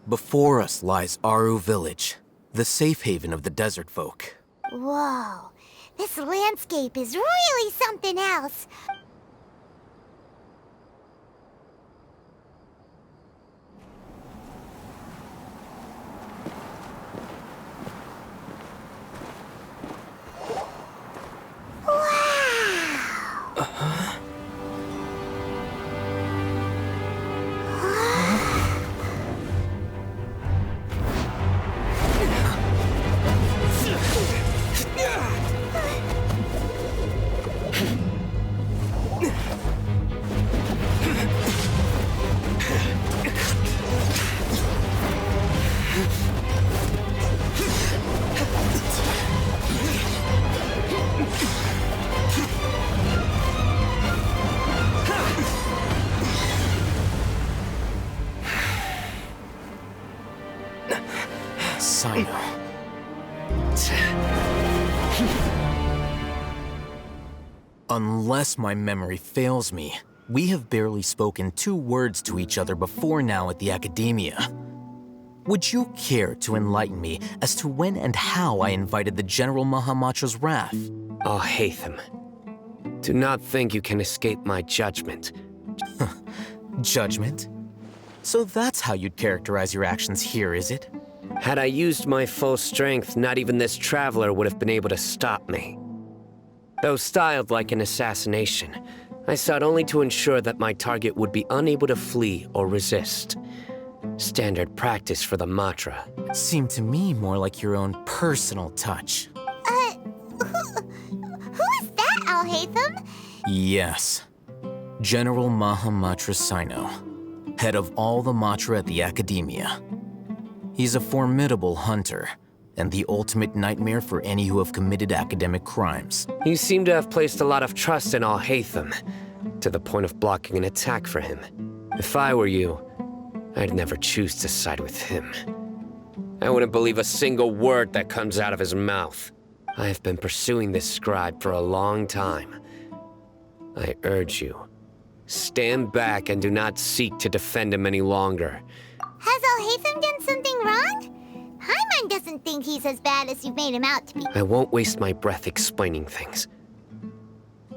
Before us lies Aru Village, the safe haven of the desert folk. Whoa, this landscape is really something else. Sino. Unless my memory fails me, we have barely spoken 2 words to each other before now at the Academia. Would you care to enlighten me as to when and how I invited the General Mahamatra's wrath? Oh, Hatham. Do not think you can escape my judgment. Judgment? So that's how you'd characterize your actions here, is it? Had I used my full strength, not even this traveler would have been able to stop me. Though styled like an assassination, I sought only to ensure that my target would be unable to flee or resist. Standard practice for the Matra. Seemed to me more like your own personal touch. Who is that, Al-Haytham? Yes. General Mahamatra Sino, head of all the Matra at the Academia. He's a formidable hunter, and the ultimate nightmare for any who have committed academic crimes. You seem to have placed a lot of trust in Al-Haytham, to the point of blocking an attack for him. If I were you, I'd never choose to side with him. I wouldn't believe a single word that comes out of his mouth. I have been pursuing this scribe for a long time. I urge you, stand back and do not seek to defend him any longer. Has Al-Haytham done something wrong? Paimon doesn't think he's as bad as you've made him out to be. I won't waste my breath explaining things.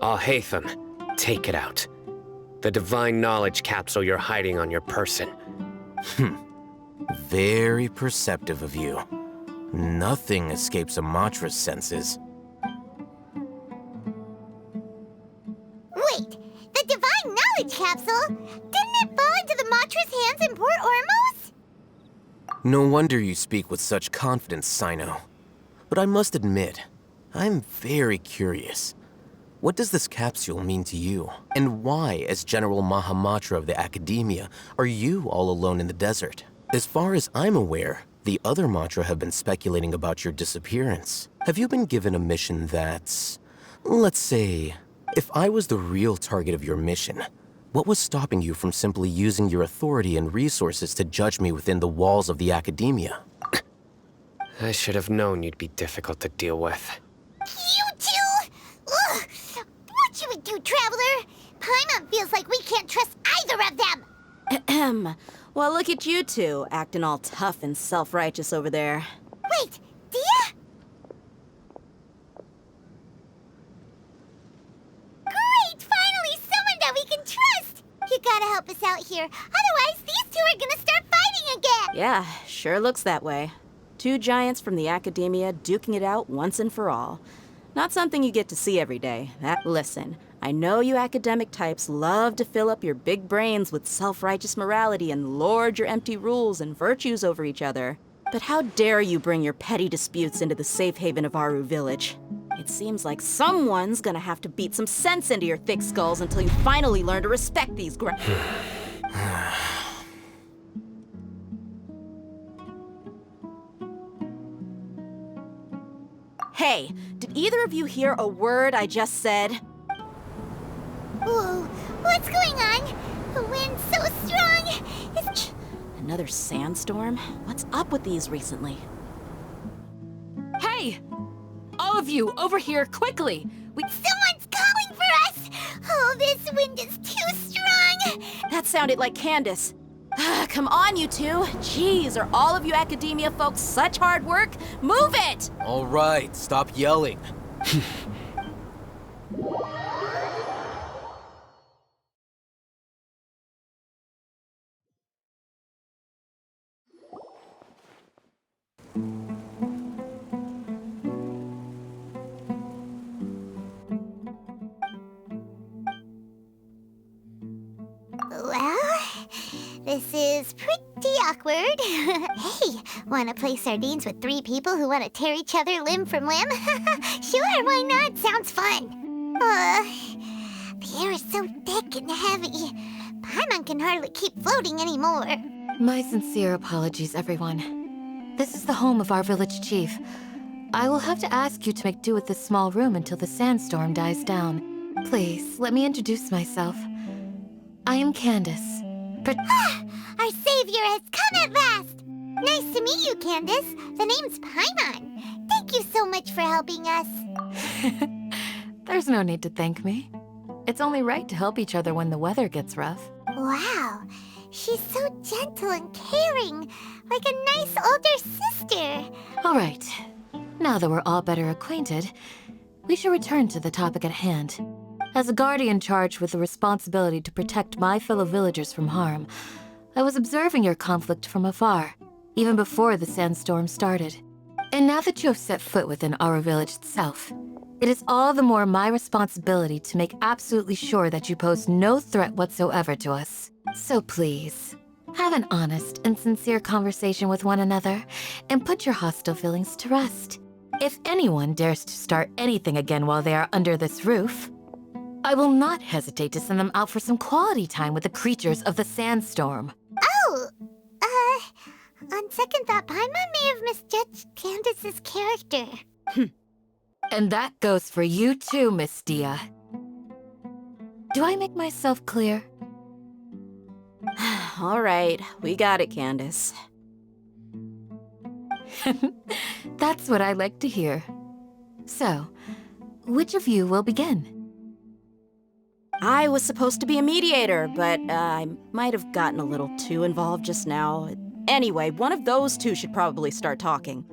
Al-Haytham, take it out. The divine knowledge capsule you're hiding on your person. Very perceptive of you. Nothing escapes a Matra's senses. Wait, the divine knowledge capsule? Didn't it fall into the Matra's hands in Port Ormos? No wonder you speak with such confidence, Sino. But I must admit, I'm very curious. What does this capsule mean to you? And why, as General Mahamatra of the Academia, are you all alone in the desert? As far as I'm aware, the other Matra have been speculating about your disappearance. Have you been given a mission that's... let's say, if I was the real target of your mission, what was stopping you from simply using your authority and resources to judge me within the walls of the Academia? I should have known you'd be difficult to deal with. You two? Ugh! What should we do, Traveler? Paimon feels like we can't trust either of them! Ahem. Well, look at you two, acting all tough and self-righteous over there. Wait, Dia? Great! Finally, someone that we can trust! You gotta help us out here, otherwise these two are gonna start fighting again! Yeah, sure looks that way. 2 giants from the Academia duking it out once and for all. Not something you get to see every day. Listen, I know you academic types love to fill up your big brains with self-righteous morality and lord your empty rules and virtues over each other. But how dare you bring your petty disputes into the safe haven of Aru Village? It seems like someone's gonna have to beat some sense into your thick skulls until you finally learn to respect these Hey, did either of you hear a word I just said? Whoa, what's going on? The wind's so strong! Another sandstorm? What's up with these recently? Hey! All of you, over here, quickly! Someone's calling for us! Oh, this wind is too strong! That sounded like Candace. Come on, you two. Jeez, are all of you academia folks such hard work? Move it! All right, stop yelling. Well, this is pretty awkward. Hey, wanna play sardines with 3 people who wanna tear each other limb from limb? Sure, why not? Sounds fun. The air is so thick and heavy. Paimon can hardly keep floating anymore. My sincere apologies, everyone. This is the home of our village chief. I will have to ask you to make do with this small room until the sandstorm dies down. Please, let me introduce myself. I am Candace. Our savior has come at last! Nice to meet you, Candace. The name's Paimon. Thank you so much for helping us. There's no need to thank me. It's only right to help each other when the weather gets rough. Wow, she's so gentle and caring, like a nice older sister. All right. Now that we're all better acquainted, we should return to the topic at hand. As a guardian charged with the responsibility to protect my fellow villagers from harm, I was observing your conflict from afar, even before the sandstorm started. And now that you have set foot within our village itself, it is all the more my responsibility to make absolutely sure that you pose no threat whatsoever to us. So please, have an honest and sincere conversation with one another, and put your hostile feelings to rest. If anyone dares to start anything again while they are under this roof, I will not hesitate to send them out for some quality time with the creatures of the sandstorm. Oh, on second thought, Paimon may have misjudged Candace's character. And that goes for you too, Miss Dia. Do I make myself clear? All right, we got it, Candace. That's what I like to hear. So, which of you will begin? I was supposed to be a mediator, but I might have gotten a little too involved just now. Anyway, one of those two should probably start talking.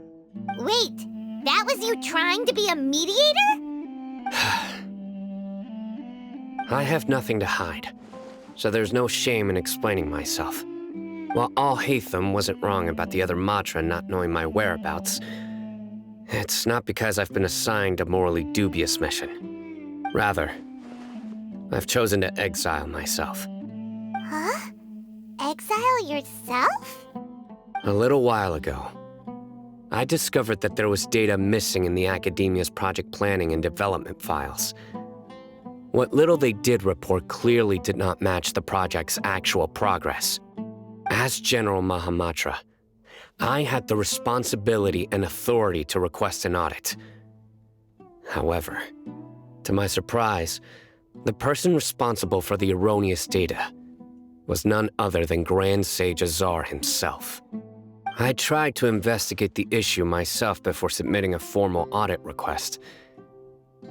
Wait, that was you trying to be a mediator? I have nothing to hide, so there's no shame in explaining myself. While Alhaitham wasn't wrong about the other Matra not knowing my whereabouts, it's not because I've been assigned a morally dubious mission. Rather, I've chosen to exile myself. Huh? Exile yourself? A little while ago, I discovered that there was data missing in the Academia's project planning and development files. What little they did report clearly did not match the project's actual progress. As General Mahamatra, I had the responsibility and authority to request an audit. However, to my surprise, the person responsible for the erroneous data was none other than Grand Sage Azar himself. I tried to investigate the issue myself before submitting a formal audit request,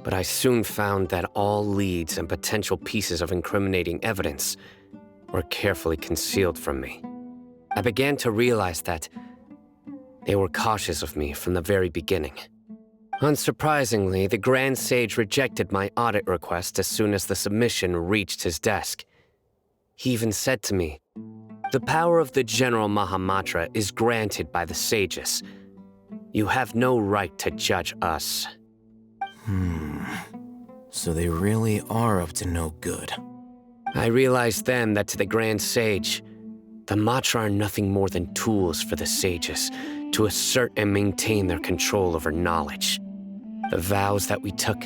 but I soon found that all leads and potential pieces of incriminating evidence were carefully concealed from me. I began to realize that they were cautious of me from the very beginning. Unsurprisingly, the Grand Sage rejected my audit request as soon as the submission reached his desk. He even said to me, "The power of the General Mahamatra is granted by the sages. You have no right to judge us." So they really are up to no good. I realized then that to the Grand Sage, the Matra are nothing more than tools for the sages to assert and maintain their control over knowledge. The vows that we took,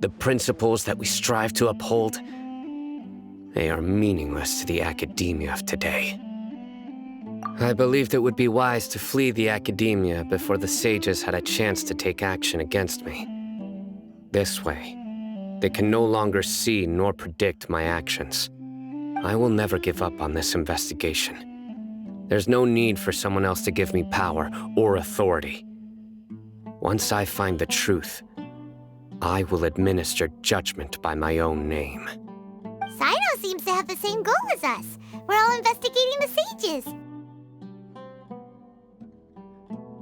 the principles that we strive to uphold, they are meaningless to the academia of today. I believed it would be wise to flee the academia before the sages had a chance to take action against me. This way, they can no longer see nor predict my actions. I will never give up on this investigation. There's no need for someone else to give me power or authority. Once I find the truth, I will administer judgment by my own name. Sino seems to have have the same goal as us. We're all investigating the sages.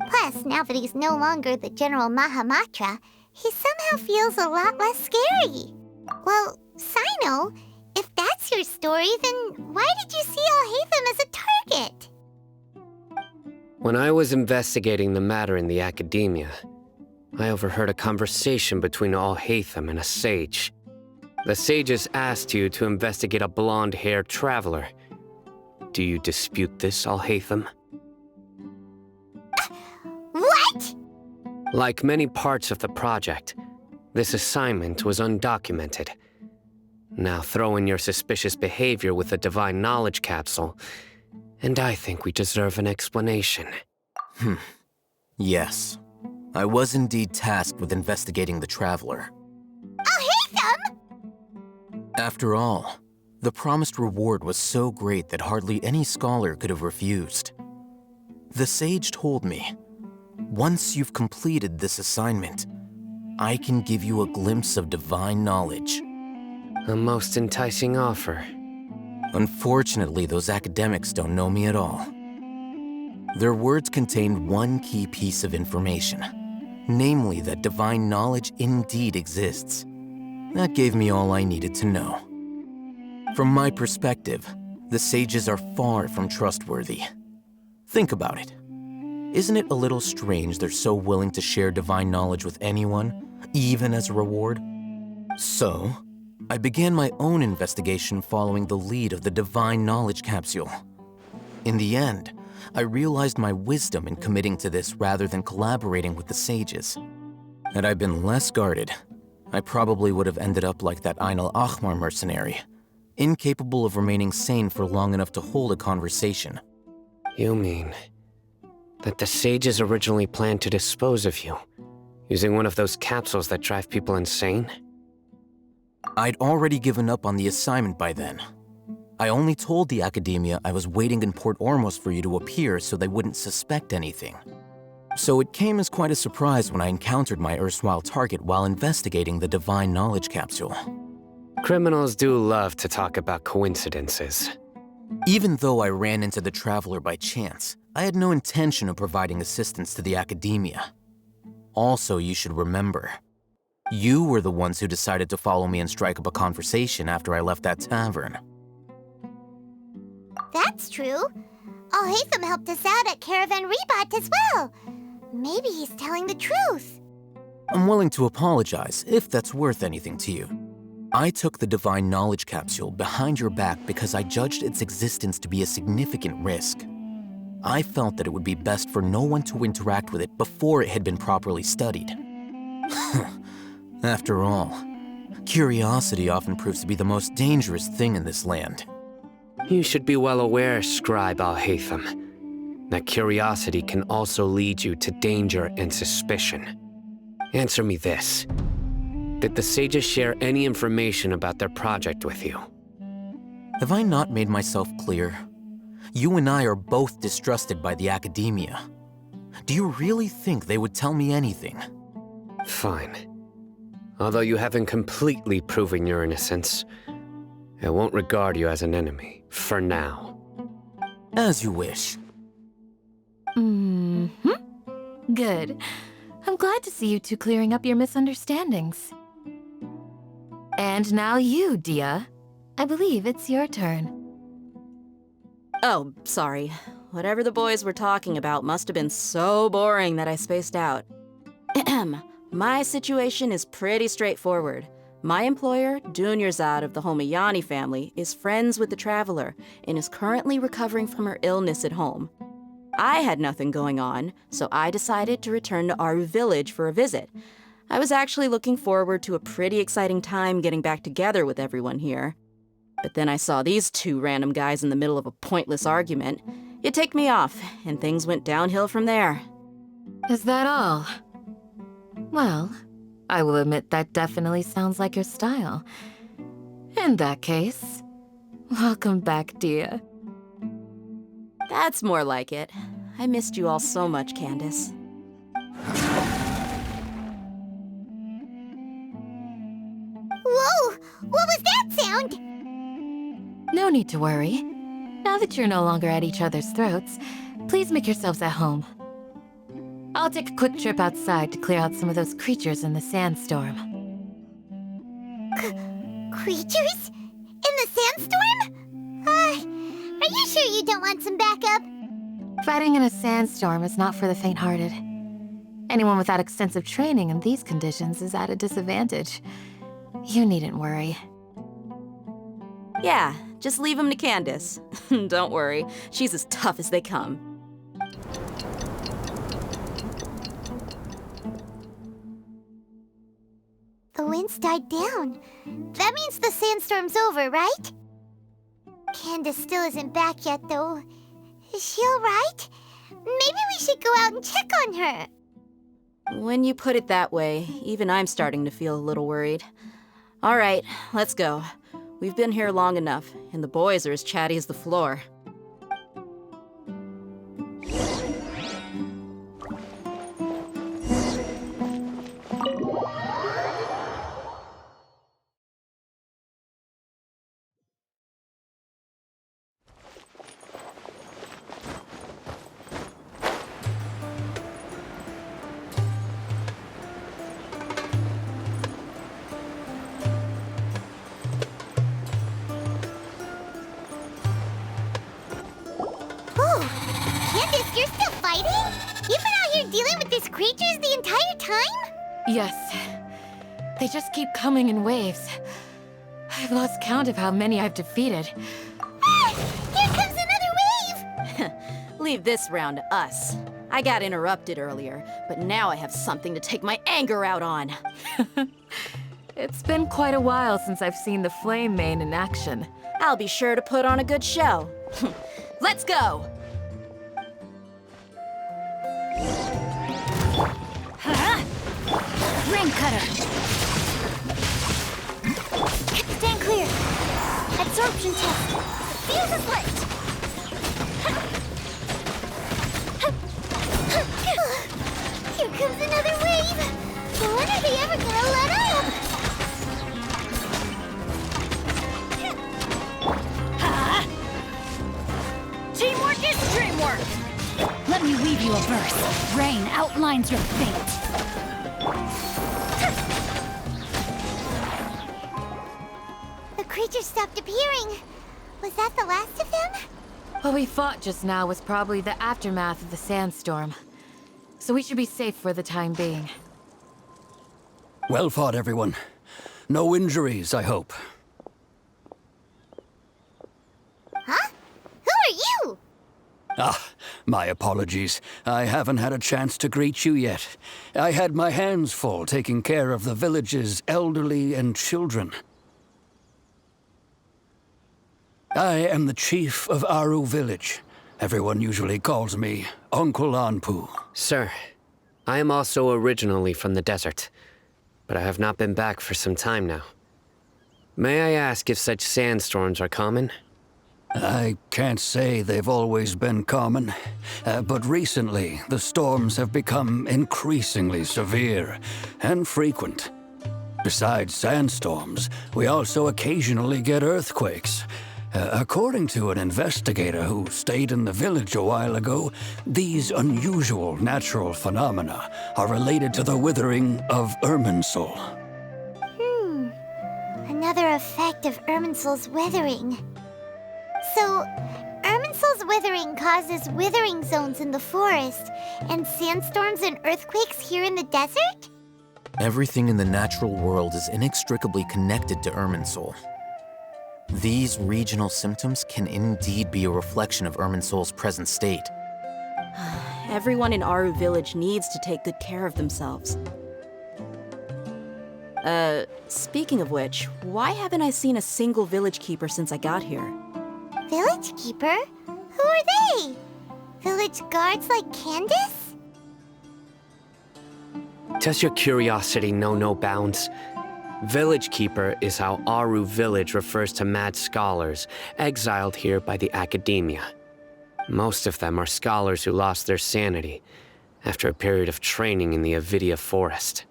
Plus, now that he's no longer the General Mahamatra, he somehow feels a lot less scary. Well, Sino, if that's your story, then why did you see Alhaitham as a target? When I was investigating the matter in the academia, I overheard a conversation between Alhaitham and a sage. The sages asked you to investigate a blonde-haired traveler. Do you dispute this, Alhaitham? What? Like many parts of the project, this assignment was undocumented. Now throw in your suspicious behavior with the Divine Knowledge Capsule, and I think we deserve an explanation. Yes. I was indeed tasked with investigating the traveler. Alhaitham? After all, the promised reward was so great that hardly any scholar could have refused. The sage told me, once you've completed this assignment, I can give you a glimpse of divine knowledge. A most enticing offer. Unfortunately, those academics don't know me at all. Their words contained one key piece of information, namely that divine knowledge indeed exists. That gave me all I needed to know. From my perspective, the sages are far from trustworthy. Think about it. Isn't it a little strange they're so willing to share divine knowledge with anyone, even as a reward? So, I began my own investigation following the lead of the Divine Knowledge Capsule. In the end, I realized my wisdom in committing to this rather than collaborating with the sages. Had I been less guarded, I probably would have ended up like that Ain al-Ahmar mercenary, incapable of remaining sane for long enough to hold a conversation. You mean that the sages originally planned to dispose of you, using one of those capsules that drive people insane? I'd already given up on the assignment by then. I only told the academia I was waiting in Port Ormos for you to appear so they wouldn't suspect anything. So it came as quite a surprise when I encountered my erstwhile target while investigating the Divine Knowledge Capsule. Criminals do love to talk about coincidences. Even though I ran into the traveler by chance, I had no intention of providing assistance to the academia. Also, you should remember, you were the ones who decided to follow me and strike up a conversation after I left that tavern. That's true. Alhaitham helped us out at Caravan Rebat as well. Maybe he's telling the truth. I'm willing to apologize if that's worth anything to you. I took the Divine Knowledge Capsule behind your back because I judged its existence to be a significant risk. I felt that it would be best for no one to interact with it before it had been properly studied. After all, curiosity often proves to be the most dangerous thing in this land. You should be well aware, Scribe Alhaitham, that curiosity can also lead you to danger and suspicion. Answer me this. Did the sages share any information about their project with you? Have I not made myself clear? You and I are both distrusted by the academia. Do you really think they would tell me anything? Fine. Although you haven't completely proven your innocence, I won't regard you as an enemy, for now. As you wish. Good. I'm glad to see you two clearing up your misunderstandings. And now you, Dia. I believe it's your turn. Oh, sorry. Whatever the boys were talking about must have been so boring that I spaced out. My situation is pretty straightforward. My employer, Dunyarzad of the Homayani family, is friends with the traveler and is currently recovering from her illness at home. I had nothing going on, so I decided to return to Aru village for a visit. I was actually looking forward to a pretty exciting time getting back together with everyone here. But then I saw these two random guys in the middle of a pointless argument. It ticked me off, and things went downhill from there. Is that all? Well, I will admit that definitely sounds like your style. In that case, welcome back, Dia. That's more like it. I missed you all so much, Candace. Whoa! What was that sound? No need to worry. Now that you're no longer at each other's throats, please make yourselves at home. I'll take a quick trip outside to clear out some of those creatures in the sandstorm. Creatures? In the sandstorm? Are you sure you don't want some backup? Fighting in a sandstorm is not for the faint-hearted. Anyone without extensive training in these conditions is at a disadvantage. You needn't worry. Yeah, just leave him to Candace. Don't worry, she's as tough as they come. The wind's died down. That means the sandstorm's over, right? Candace still isn't back yet, though. Is she alright? Maybe we should go out and check on her. When you put it that way, even I'm starting to feel a little worried. All right, let's go. We've been here long enough, and the boys are as chatty as the floor. Candace, you're still fighting? You've been out here dealing with these creatures the entire time? Yes. They just keep coming in waves. I've lost count of how many I've defeated. Ah! Here comes another wave! Leave this round to us. I got interrupted earlier, but now I have something to take my anger out on. It's been quite a while since I've seen the Flame Mane in action. I'll be sure to put on a good show. Let's go! Ring cutter! Stand clear! Absorption test! Fuse is lit! Here comes another wave! When are they ever gonna let up? Teamwork is dreamwork! Let me weave you a verse. Rain outlines your fate. The creatures stopped appearing. Was that the last of them? What we fought just now was probably the aftermath of the sandstorm. So we should be safe for the time being. Well fought, everyone. No injuries, I hope. Huh? Who are you? Ah, my apologies. I haven't had a chance to greet you yet. I had my hands full taking care of the village's elderly and children. I am the chief of Aru village. Everyone usually calls me Uncle Anpu. Sir, I am also originally from the desert, but I have not been back for some time now. May I ask if such sandstorms are common? I can't say they've always been common, but recently the storms have become increasingly severe and frequent. Besides sandstorms, we also occasionally get earthquakes. According to an investigator who stayed in the village a while ago, these unusual natural phenomena are related to the withering of Irminsul. Another effect of Irminsul's withering. So, Irminsul's withering causes withering zones in the forest, and sandstorms and earthquakes here in the desert? Everything in the natural world is inextricably connected to Irminsul. These regional symptoms can indeed be a reflection of Irminsul's present state. Everyone in Aru village needs to take good care of themselves. Speaking of which, why haven't I seen a single village keeper since I got here? Village keeper? Who are they? Village guards like Candace? Does your curiosity know no bounds? Village Keeper is how Aru village refers to mad scholars exiled here by the academia. Most of them are scholars who lost their sanity after a period of training in the Avidia forest.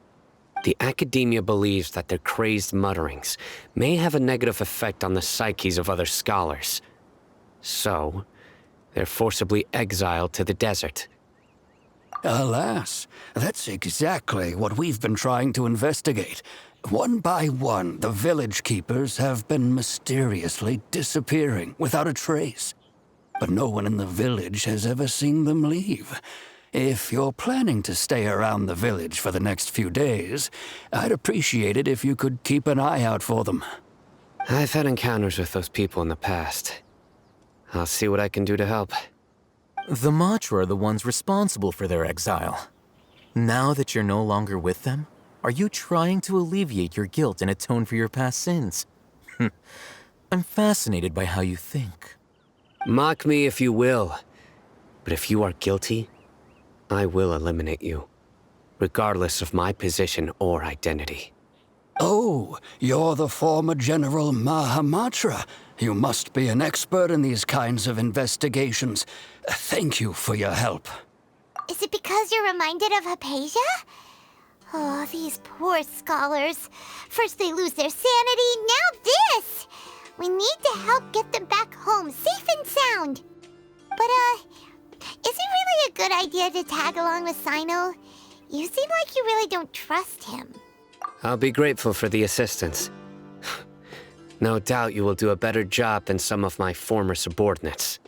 The academia believes that their crazed mutterings may have a negative effect on the psyches of other scholars. So, they're forcibly exiled to the desert. Alas, that's exactly what we've been trying to investigate. One by one, the village keepers have been mysteriously disappearing without a trace. But no one in the village has ever seen them leave. If you're planning to stay around the village for the next few days, I'd appreciate it if you could keep an eye out for them. I've had encounters with those people in the past. I'll see what I can do to help. The Matra are the ones responsible for their exile. Now that you're no longer with them, are you trying to alleviate your guilt and atone for your past sins? I'm fascinated by how you think. Mock me if you will, but if you are guilty, I will eliminate you, regardless of my position or identity. Oh, you're the former General Mahamatra. You must be an expert in these kinds of investigations. Thank you for your help. Is it because you're reminded of Hypatia? Oh, these poor scholars. First they lose their sanity, now this! We need to help get them back home, safe and sound. But, is it really a good idea to tag along with Sino? You seem like you really don't trust him. I'll be grateful for the assistance. No doubt you will do a better job than some of my former subordinates.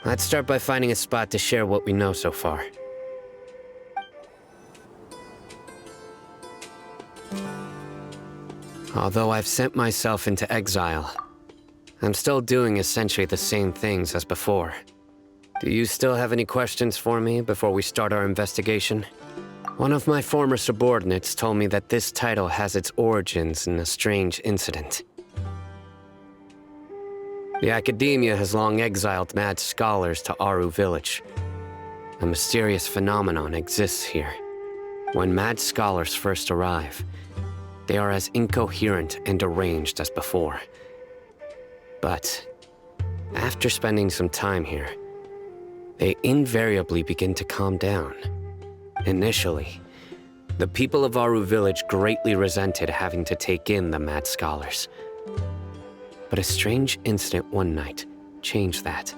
Let's start by finding a spot to share what we know so far. Although I've sent myself into exile, I'm still doing essentially the same things as before. Do you still have any questions for me before we start our investigation? One of my former subordinates told me that this title has its origins in a strange incident. The academia has long exiled mad scholars to Aru village. A mysterious phenomenon exists here. When mad scholars first arrive, they are as incoherent and deranged as before. But after spending some time here, they invariably begin to calm down. Initially, the people of Aru village greatly resented having to take in the mad scholars. But a strange incident one night changed that.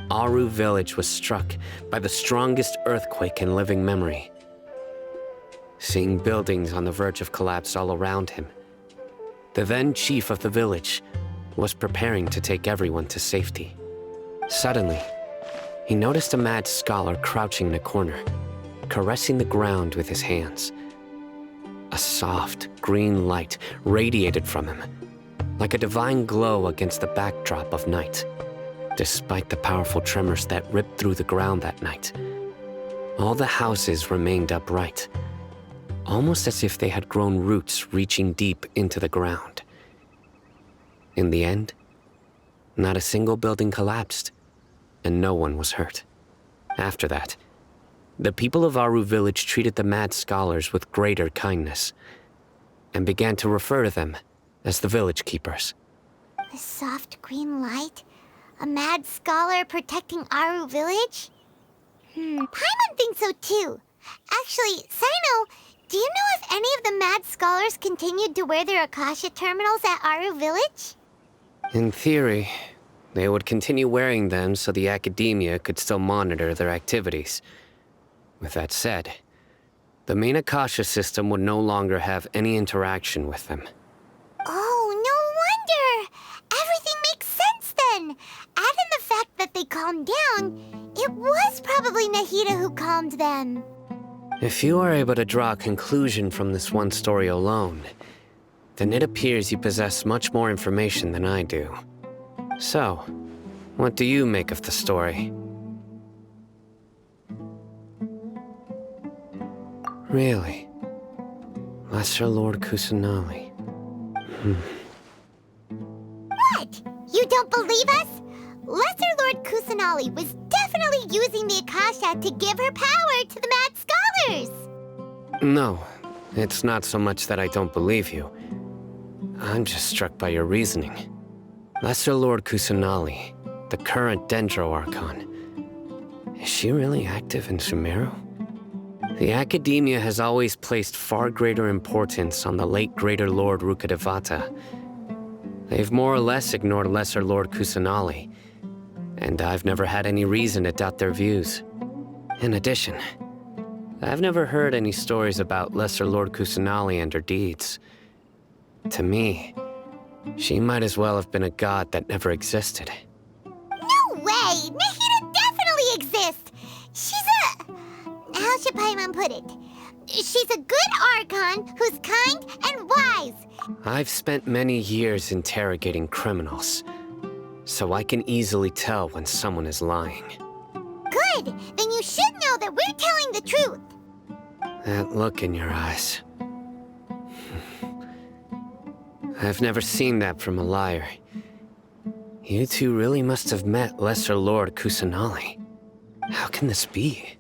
Aru village was struck by the strongest earthquake in living memory. Seeing buildings on the verge of collapse all around him, the then chief of the village was preparing to take everyone to safety. Suddenly, he noticed a mad scholar crouching in a corner, caressing the ground with his hands. A soft, green light radiated from him, like a divine glow against the backdrop of night. Despite the powerful tremors that ripped through the ground that night, all the houses remained upright, almost as if they had grown roots reaching deep into the ground. In the end, not a single building collapsed, and no one was hurt. After that, the people of Aru village treated the mad scholars with greater kindness, and began to refer to them as the village keepers. The soft green light? A mad scholar protecting Aru village? Paimon thinks so too. Actually, Sino, do you know if any of the mad scholars continued to wear their Akasha terminals at Aru village? In theory, they would continue wearing them so the academia could still monitor their activities. With that said, the main Akasha system would no longer have any interaction with them. Oh, no wonder! Everything makes sense then! Add in the fact that they calmed down, it was probably Nahida who calmed them. If you are able to draw a conclusion from this one story alone, then it appears you possess much more information than I do. So, what do you make of the story? Really? Lesser Lord Kusanali. What? You don't believe us? Lesser Lord Kusanali was definitely using the Akasha to give her power to the mad scholars! No, it's not so much that I don't believe you. I'm just struck by your reasoning. Lesser Lord Kusanali, the current Dendro Archon, is she really active in Sumeru? The Academia has always placed far greater importance on the late Greater Lord Rukkhadevata. They've more or less ignored Lesser Lord Kusanali, and I've never had any reason to doubt their views. In addition, I've never heard any stories about Lesser Lord Kusanali and her deeds. To me, she might as well have been a god that never existed. No way! Nahida definitely exists! She's a... How should Paimon put it? She's a good Archon who's kind and wise. I've spent many years interrogating criminals, so I can easily tell when someone is lying. Good! Then you should know that we're telling the truth. That look in your eyes. I've never seen that from a liar. You two really must have met Lesser Lord Kusanali. How can this be?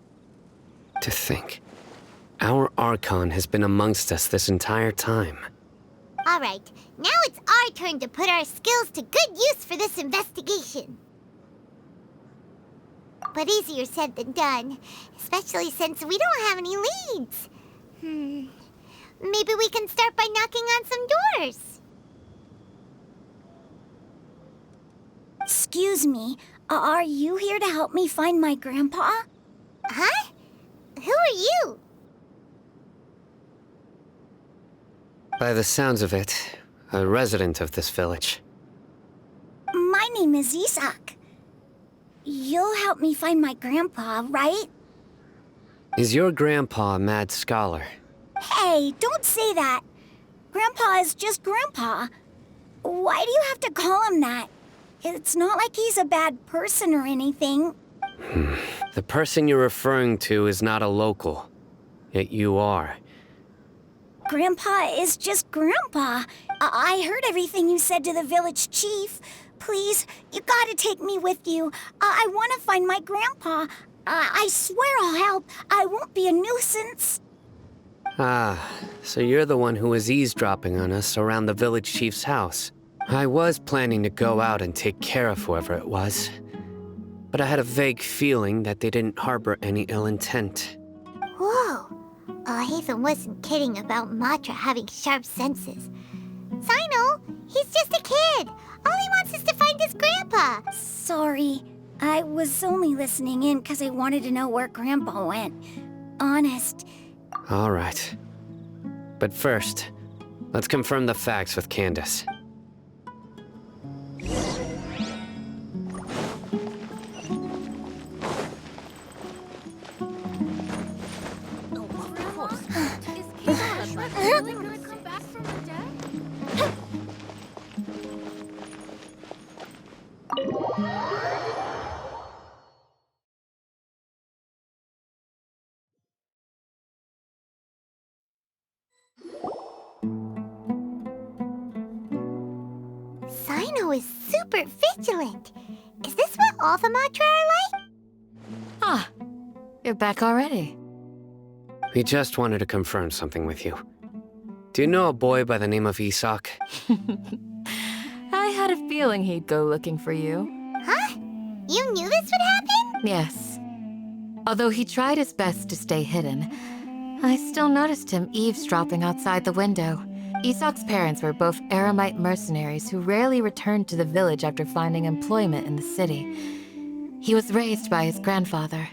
To think, our Archon has been amongst us this entire time. All right, now it's our turn to put our skills to good use for this investigation. But easier said than done, especially since we don't have any leads. Maybe we can start by knocking on some doors. Excuse me, are you here to help me find my grandpa? Huh? Who are you? By the sounds of it, a resident of this village. My name is Isak. You'll help me find my grandpa, right? Is your grandpa a mad scholar? Hey, don't say that. Grandpa is just Grandpa. Why do you have to call him that? It's not like he's a bad person or anything. The person you're referring to is not a local, yet you are. Grandpa is just Grandpa. I heard everything you said to the village chief. Please, you gotta take me with you. I want to find my grandpa. I swear I'll help. I won't be a nuisance. Ah, so you're the one who was eavesdropping on us around the village chief's house. I was planning to go out and take care of whoever it was, but I had a vague feeling that they didn't harbor any ill intent. Whoa. Hatham wasn't kidding about Matra having sharp senses. Sino, he's just a kid. All he wants is to find his grandpa. Sorry. I was only listening in because I wanted to know where Grandpa went. Honest. All right. But first, let's confirm the facts with Candace. Sino is super vigilant. Is this what all the Matra are like? Ah, you're back already. We just wanted to confirm something with you. Do you know a boy by the name of Isak? I had a feeling he'd go looking for you. Huh? You knew this would happen? Yes. Although he tried his best to stay hidden, I still noticed him eavesdropping outside the window. Isak's parents were both Aramite mercenaries who rarely returned to the village after finding employment in the city. He was raised by his grandfather.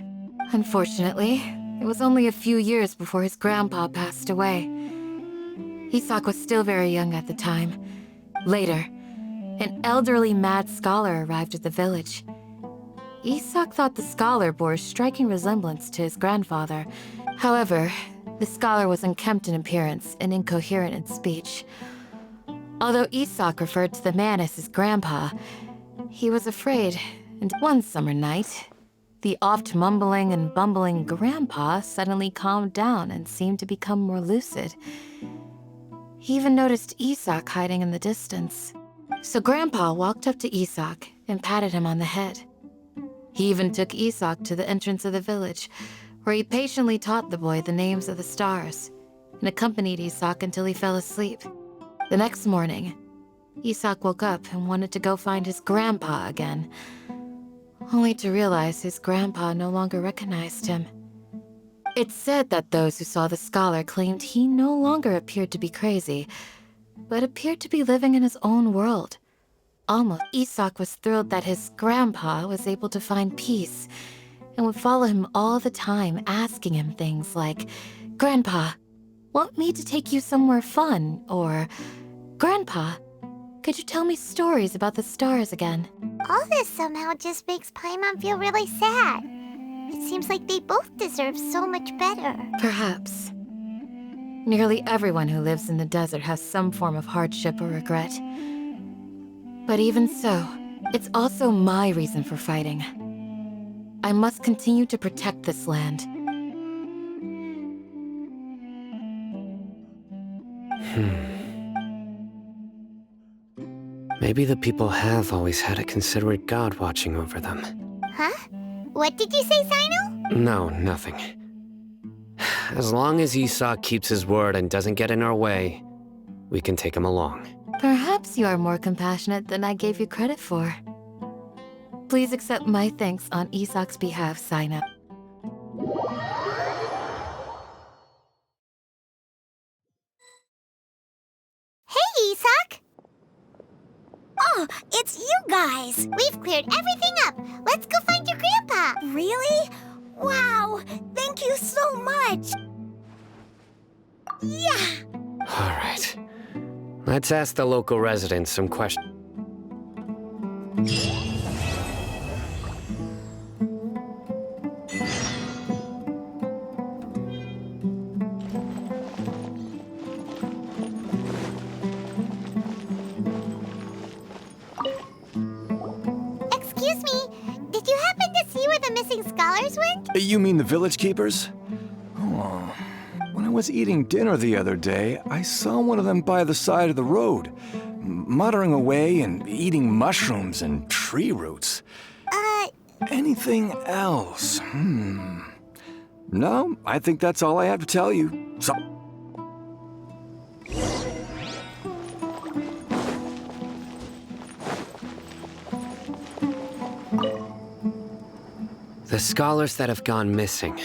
Unfortunately, it was only a few years before his grandpa passed away. Isak was still very young at the time. Later, an elderly mad scholar arrived at the village. Isak thought the scholar bore a striking resemblance to his grandfather. However, the scholar was unkempt in appearance and incoherent in speech. Although Isak referred to the man as his grandpa, he was afraid, and one summer night, the oft mumbling and bumbling grandpa suddenly calmed down and seemed to become more lucid. He even noticed Isak hiding in the distance. So Grandpa walked up to Isak and patted him on the head. He even took Isak to the entrance of the village, where he patiently taught the boy the names of the stars, and accompanied Isak until he fell asleep. The next morning, Isak woke up and wanted to go find his grandpa again, only to realize his grandpa no longer recognized him. It's said that those who saw the scholar claimed he no longer appeared to be crazy, but appeared to be living in his own world. Almost, Isak was thrilled that his grandpa was able to find peace and would follow him all the time, asking him things like, "Grandpa, want me to take you somewhere fun?" Or, "Grandpa, could you tell me stories about the stars again?" All this somehow just makes Paimon feel really sad. It seems like they both deserve so much better. Perhaps. Nearly everyone who lives in the desert has some form of hardship or regret. But even so, it's also my reason for fighting. I must continue to protect this land. Maybe the people have always had a considerate god watching over them. Huh? What did you say, Sino? No, nothing. As long as Isak keeps his word and doesn't get in our way, we can take him along. Perhaps you are more compassionate than I gave you credit for. Please accept my thanks on Isak's behalf, Sino. Hey, Isak! Oh, it's you guys! We've cleared everything up. Let's go find your grandpa. Really? Wow! Thank you so much! Yeah! All right. Let's ask the local residents some questions. Excuse me, did you happen to see where the missing scholars went? You mean the village keepers? Oh, when I was eating dinner the other day, I saw one of them by the side of the road, muttering away and eating mushrooms and tree roots. Anything else? No, I think that's all I have to tell you. So... The scholars that have gone missing.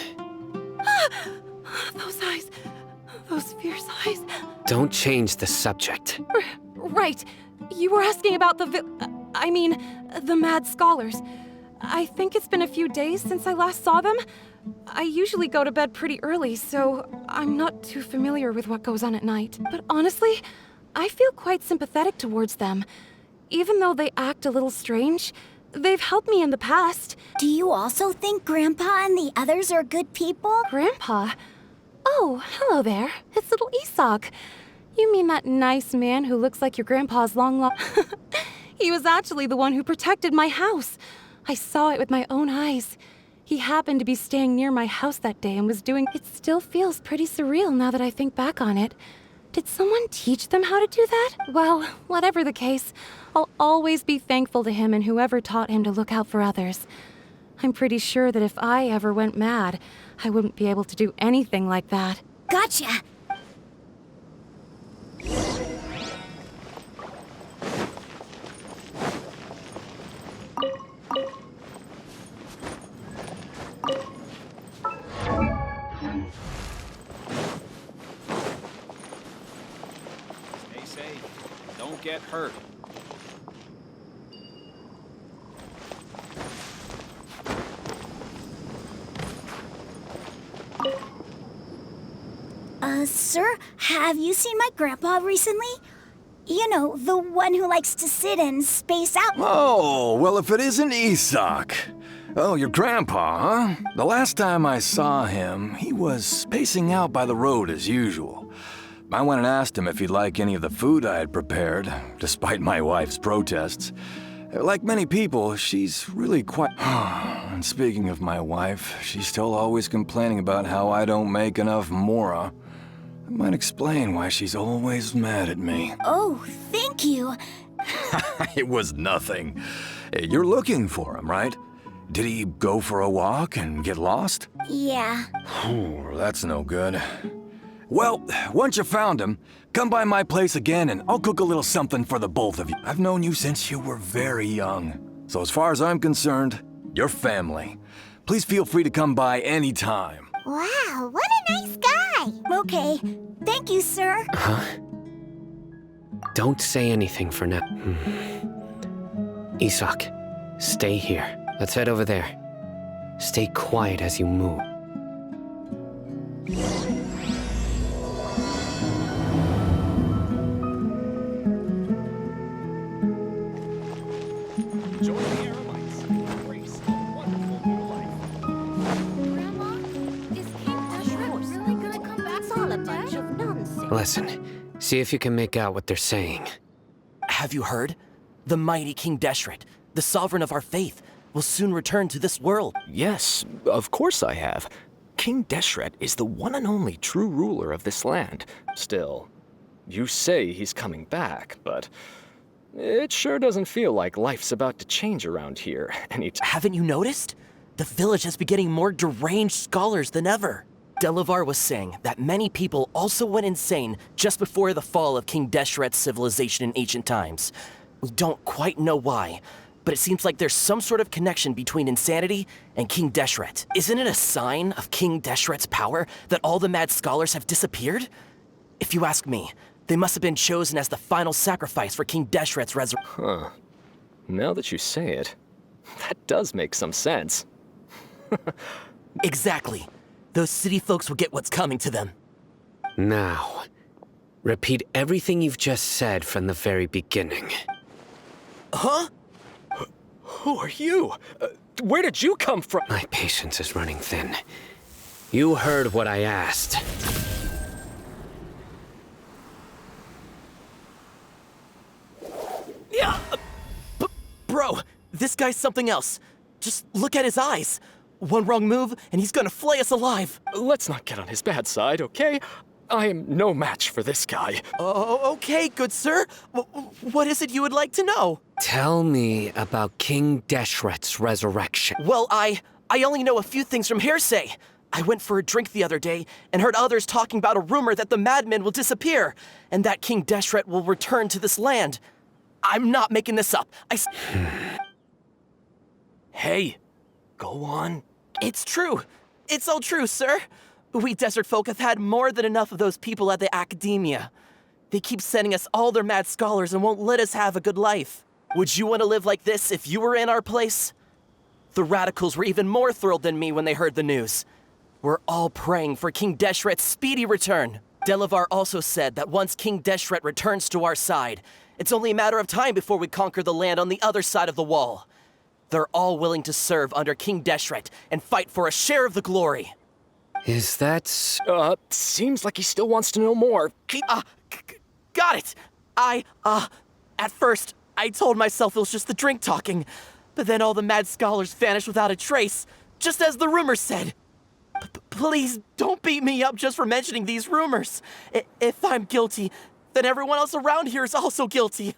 Those eyes. Those fierce eyes. Don't change the subject. Right. You were asking about the mad scholars. I think it's been a few days since I last saw them. I usually go to bed pretty early, so I'm not too familiar with what goes on at night. But honestly, I feel quite sympathetic towards them. Even though they act a little strange, they've helped me in the past. Do you also think Grandpa and the others are good people? Grandpa? Oh, hello there. It's little Isak. You mean that nice man who looks like your grandpa's long He was actually the one who protected my house. I saw it with my own eyes. He happened to be staying near my house that day and was doing... It still feels pretty surreal now that I think back on it. Did someone teach them how to do that? Well, whatever the case, I'll always be thankful to him and whoever taught him to look out for others. I'm pretty sure that if I ever went mad, I wouldn't be able to do anything like that. Gotcha! Stay safe. Don't get hurt. Sir, have you seen my grandpa recently? You know, the one who likes to sit and space out. Oh, well, if it isn't Isak. Oh, your grandpa, huh? The last time I saw him, he was spacing out by the road as usual. I went and asked him if he'd like any of the food I had prepared, despite my wife's protests. Like many people, she's really quite... And speaking of my wife, she's still always complaining about how I don't make enough mora. That might explain why she's always mad at me. Oh, thank you. It was nothing. You're looking for him, right? Did he go for a walk and get lost? Yeah. That's no good. Well, once you found him, come by my place again and I'll cook a little something for the both of you. I've known you since you were very young. So as far as I'm concerned, you're family. Please feel free to come by anytime. Wow, what a nice guy! Okay, thank you, sir. Huh? Don't say anything for now. Isak, stay here. Let's head over there. Stay quiet as you move. Enjoy the airlights. Embrace a wonderful new life. Grandma, is King Deshret really gonna come back from the dead? Listen, see if you can make out what they're saying. Have you heard? The mighty King Deshret, the sovereign of our faith, will soon return to this world. Yes, of course I have. King Deshret is the one and only true ruler of this land. Still, you say he's coming back, but it sure doesn't feel like life's about to change around here Haven't you noticed? The village has been getting more deranged scholars than ever. Delavar was saying that many people also went insane just before the fall of King Deshret's civilization in ancient times. We don't quite know why, but it seems like there's some sort of connection between insanity and King Deshret. Isn't it a sign of King Deshret's power that all the mad scholars have disappeared? If you ask me, they must have been chosen as the final sacrifice for King Deshret's resurrection. Huh. Now that you say it, that does make some sense. Exactly. Those city folks will get what's coming to them. Now, repeat everything you've just said from the very beginning. Huh? Who are you? Where did you come from? My patience is running thin. You heard what I asked. Yeah, bro, this guy's something else. Just look at his eyes. One wrong move, and he's gonna flay us alive. Let's not get on his bad side, okay? I am no match for this guy. Oh, okay, good sir. What is it you would like to know? Tell me about King Deshret's resurrection. Well, I only know a few things from hearsay. I went for a drink the other day and heard others talking about a rumor that the madmen will disappear and that King Deshret will return to this land. I'm not making this up. Hey, go on. It's true. It's all true, sir. We desert folk have had more than enough of those people at the academia. They keep sending us all their mad scholars and won't let us have a good life. Would you want to live like this if you were in our place? The radicals were even more thrilled than me when they heard the news. We're all praying for King Deshret's speedy return. Delavar also said that once King Deshret returns to our side, it's only a matter of time before we conquer the land on the other side of the wall. They're all willing to serve under King Deshret and fight for a share of the glory. Is that... Seems like he still wants to know more. Got it! At first, I told myself it was just the drink talking, but then all the mad scholars vanished without a trace, just as the rumors said. Please, don't beat me up just for mentioning these rumors. If I'm guilty, then everyone else around here is also guilty.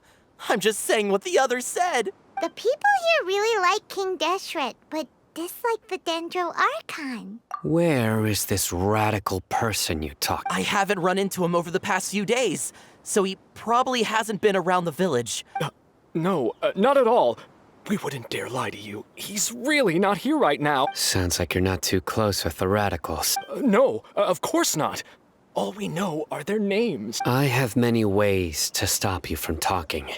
I'm just saying what the others said. The people here really like King Deshret, but dislike the Dendro Archon. Where is this radical person you talk? I haven't run into him over the past few days, so he probably hasn't been around the village. No, not at all. We wouldn't dare lie to you. He's really not here right now. Sounds like you're not too close with the radicals. No, of course not. All we know are their names. I have many ways to stop you from talking.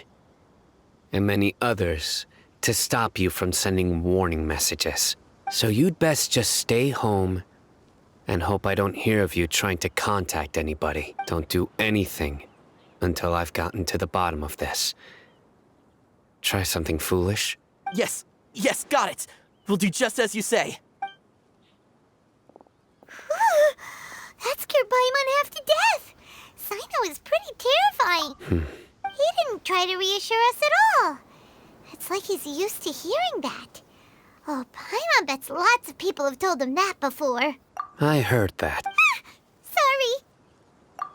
And many others to stop you from sending warning messages. So you'd best just stay home and hope I don't hear of you trying to contact anybody. Don't do anything until I've gotten to the bottom of this. Try something foolish? Yes, got it. We'll do just as you say. That scared Paimon half to death. Sino is pretty terrifying. He didn't try to reassure us at all. It's like he's used to hearing that. Oh, Paimon bets lots of people have told him that before. I heard that. Sorry.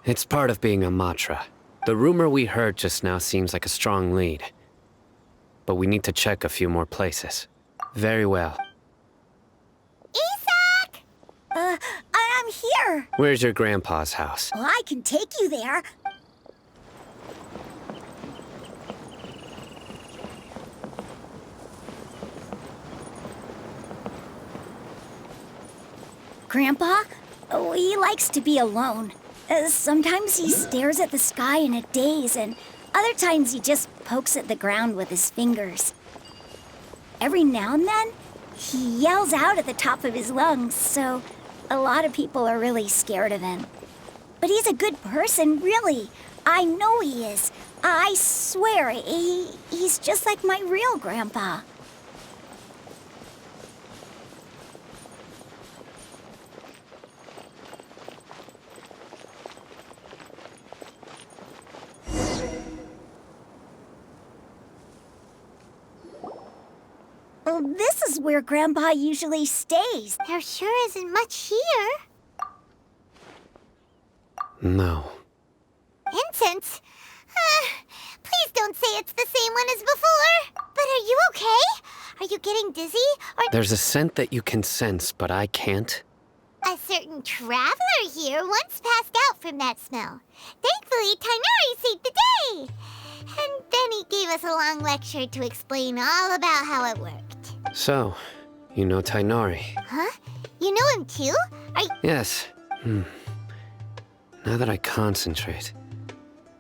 It's part of being a Matra. The rumor we heard just now seems like a strong lead. But we need to check a few more places. Very well. Isak! I'm here. Where's your grandpa's house? Well, I can take you there. Grandpa? Oh, he likes to be alone. Sometimes he stares at the sky in a daze, and other times he just pokes at the ground with his fingers. Every now and then, he yells out at the top of his lungs, so a lot of people are really scared of him. But he's a good person, really. I know he is. I swear, he's just like my real grandpa. Well, this is where Grandpa usually stays. There sure isn't much here. No. Incense? Please don't say it's the same one as before. But are you okay? Are you getting dizzy? Or There's a scent that you can sense, but I can't. a certain traveler here once passed out from that smell. Thankfully, Tainari saved the day. And then he gave us a long lecture to explain all about how it worked. So, you know Tainari? Huh? You know him too? Yes. Now that I concentrate,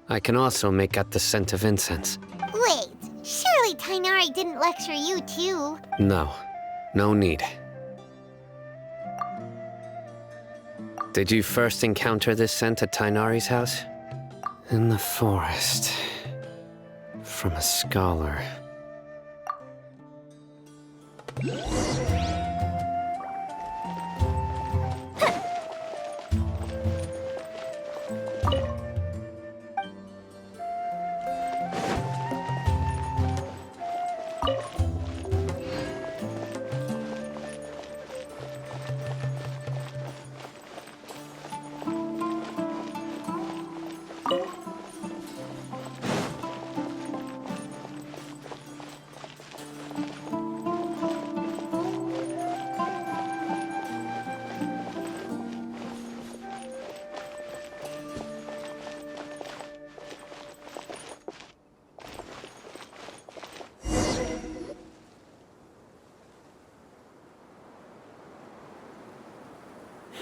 I can also make out the scent of incense. Wait, surely Tainari didn't lecture you too? No. No need. Did you first encounter this scent at Tainari's house? In the forest. From a scholar.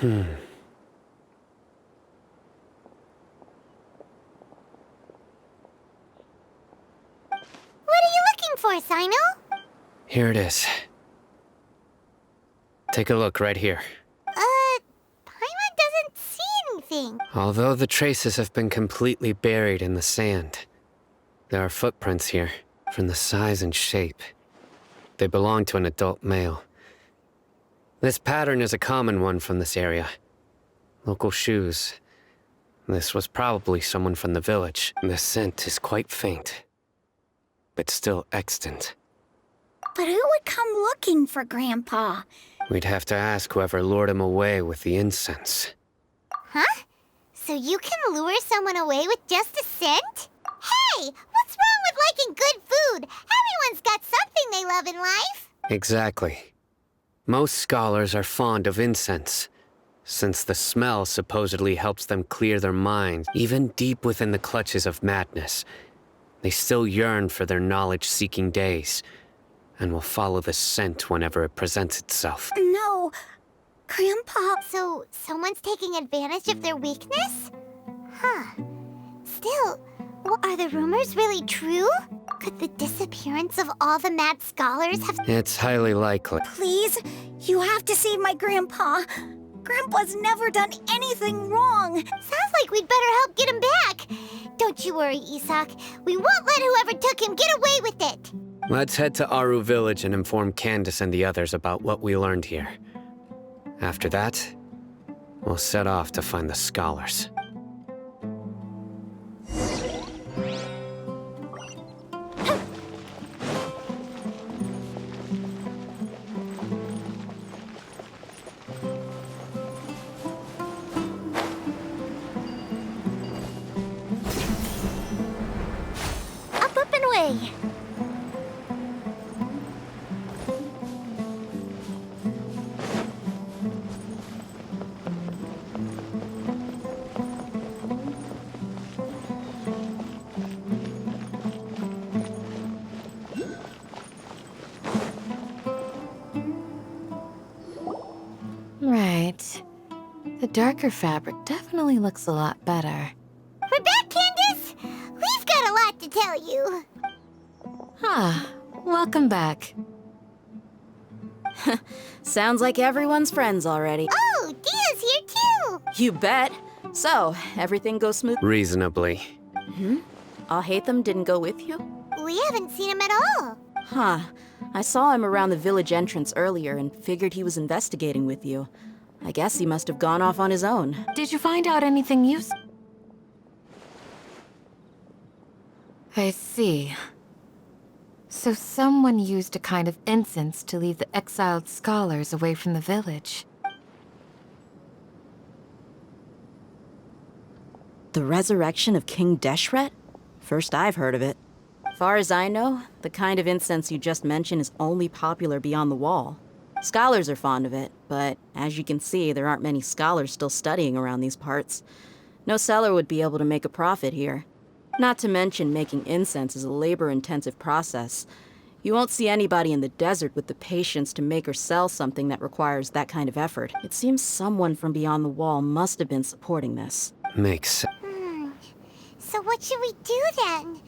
What are you looking for, Sino? Here it is. Take a look right here. Paimon doesn't see anything. Although the traces have been completely buried in the sand, there are footprints here, from the size and shape. They belong to an adult male. This pattern is a common one from this area. Local shoes. This was probably someone from the village. The scent is quite faint, but still extant. But who would come looking for Grandpa? We'd have to ask whoever lured him away with the incense. Huh? So you can lure someone away with just a scent? Hey, what's wrong with liking good food? Everyone's got something they love in life. Exactly. Most scholars are fond of incense, since the smell supposedly helps them clear their minds, even deep within the clutches of madness. They still yearn for their knowledge-seeking days, and will follow the scent whenever it presents itself. No, Grandpa. So someone's taking advantage of their weakness? Huh. Still, are the rumors really true? Could the disappearance of all the mad scholars have... It's highly likely. Please, you have to save my Grandpa. Grandpa's never done anything wrong. Sounds like we'd better help get him back. Don't you worry, Isak. We won't let whoever took him get away with it. Let's head to Aru Village and inform Candace and the others about what we learned here. After that, we'll set off to find the scholars. Up and away. Right. The darker fabric definitely looks a lot better. We're back, Candace! We've got a lot to tell you. Ah, welcome back. Sounds like everyone's friends already. Oh, Dia's here too! You bet. So, everything goes smooth? Reasonably. Alhaitham didn't go with you? We haven't seen him at all. Huh. I saw him around the village entrance earlier and figured he was investigating with you. I guess he must have gone off on his own. Did you find out anything useful? I see. So someone used a kind of incense to lead the exiled scholars away from the village. The resurrection of King Deshret? First I've heard of it. Far as I know, the kind of incense you just mentioned is only popular beyond the wall. Scholars are fond of it, but as you can see, there aren't many scholars still studying around these parts. No seller would be able to make a profit here. Not to mention making incense is a labor-intensive process. You won't see anybody in the desert with the patience to make or sell something that requires that kind of effort. It seems someone from beyond the wall must have been supporting this. Makes sense. So what should we do then?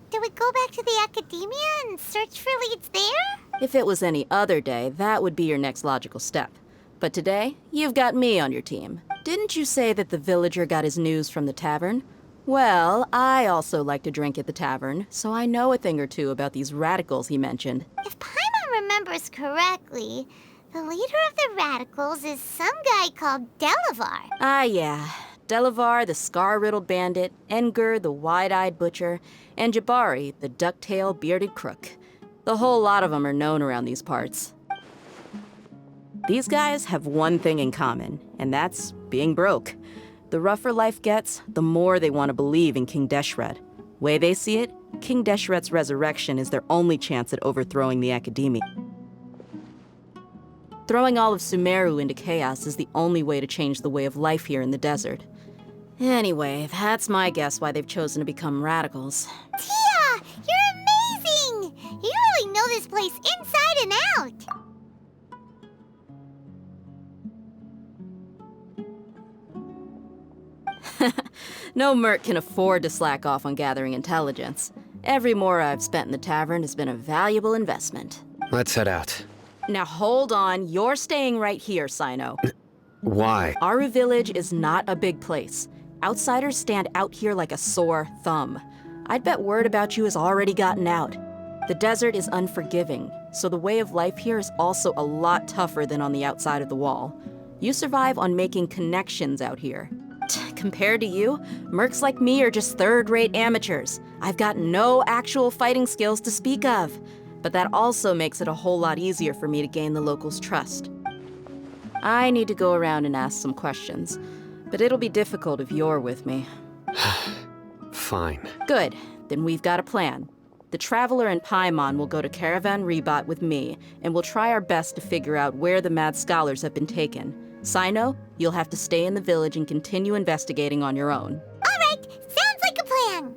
Do we go back to the academia and search for leads there? If it was any other day, that would be your next logical step. But today, you've got me on your team. Didn't you say that the villager got his news from the tavern? Well, I also like to drink at the tavern, so I know a thing or two about these radicals he mentioned. If Paimon remembers correctly, the leader of the radicals is some guy called Delavar. Ah, yeah. Delavar, the scar-riddled bandit, Engur, the wide-eyed butcher, and Jabari, the duck-tailed bearded crook. The whole lot of them are known around these parts. These guys have one thing in common, and that's being broke. The rougher life gets, the more they want to believe in King Deshret. Way they see it, King Deshret's resurrection is their only chance at overthrowing the academia. Throwing all of Sumeru into chaos is the only way to change the way of life here in the desert. Anyway, that's my guess why they've chosen to become radicals. Tia! You're amazing! You really know this place inside and out! No merc can afford to slack off on gathering intelligence. Every mora I've spent in the tavern has been a valuable investment. Let's head out. Now hold on, you're staying right here, Sino. Why? Aru Village is not a big place. Outsiders stand out here like a sore thumb. I'd bet word about you has already gotten out. The desert is unforgiving, so the way of life here is also a lot tougher than on the outside of the wall. You survive on making connections out here. Compared to you, mercs like me are just third-rate amateurs. I've got no actual fighting skills to speak of. But that also makes it a whole lot easier for me to gain the locals' trust. I need to go around and ask some questions, but it'll be difficult if you're with me. Fine. Good, then we've got a plan. The Traveler and Paimon will go to Caravan Rebat with me, and we'll try our best to figure out where the mad scholars have been taken. Sino, you'll have to stay in the village and continue investigating on your own. All right, sounds like a plan.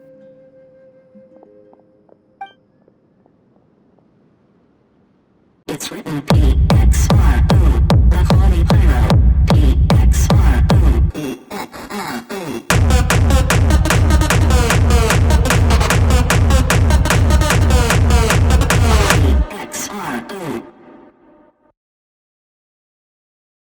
It's written